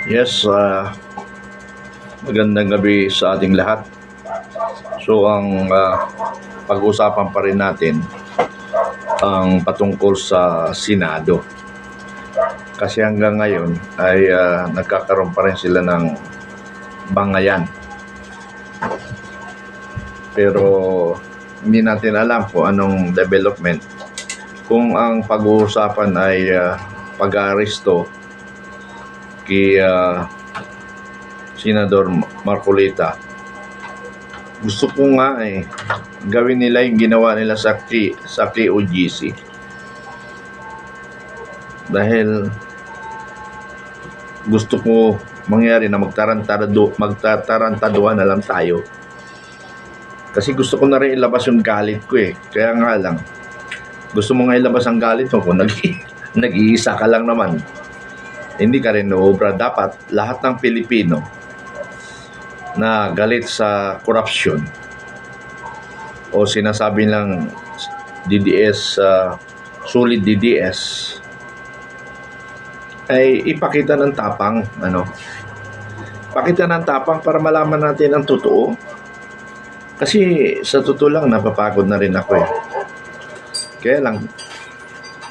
Yes, magandang gabi sa ating lahat. So ang pag-usapan pa rin natin ang patungkol sa Senado. Kasi hanggang ngayon ay nagkakaroon pa rin sila ng bangayan. Pero hindi natin alam kung anong development. Kung ang pag-uusapan ay pag-aaresto kay Senador Marcolita, gusto ko nga gawin nila yung ginawa nila sa KOGC. Dahil gusto ko mangyari na magtatarantaduhan na lang tayo. Kasi gusto ko na rin ilabas yung galit ko Kaya nga lang, gusto mo nga ilabas ang galit mo kung nag-iisa ka lang naman. Hindi ka rin naobra. Dapat lahat ng Pilipino na galit sa korupsyon o sinasabi lang DDS, sulit DDS, ay ipakita ng tapang, pakita ng tapang para malaman natin ang totoo. Kasi sa totoo lang napapagod na rin ako Kaya lang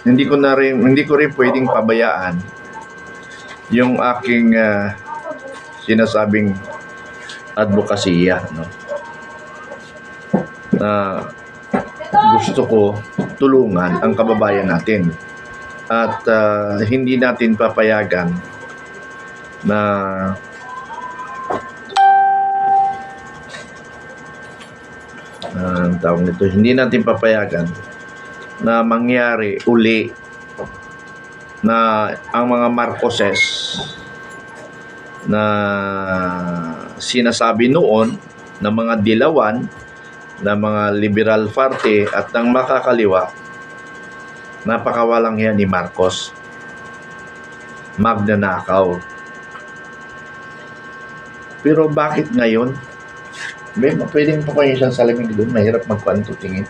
hindi ko rin pwedeng pabayaan yung aking sinasabing advokasya, na gusto ko tulungan ang kababayan natin at hindi natin papayagan na hindi natin papayagan na mangyari uli na ang mga Marcoses na sinasabi noon ng mga dilawan, ng mga liberal party at ng makakaliwa, napakawalang yan ni Marcos, magnanakaw. Pero bakit ngayon? Pwedeng pa kayo siyang salamin doon, mahirap magkwanto tingin.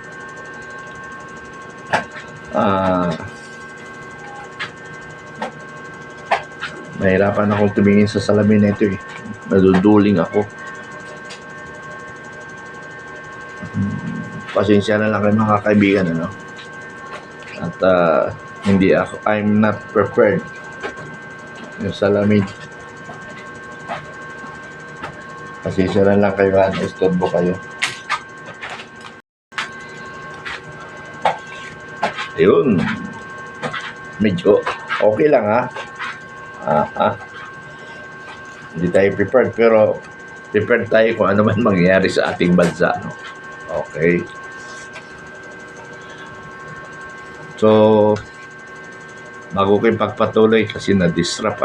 Mahirapan akong tumingin sa salamin na ito Naduduling ako. Pasensya na lang kayo mga kaibigan, At I'm not prepared. Yung salamin. Pasensya na lang kayo, istorbo kayo. Ayun. Medyo okay lang Hindi tayo prepared, pero prepared tayo kung ano man mangyayari sa ating bansa, Okay. So, bago ko pagpatuloy kasi na-disrupt,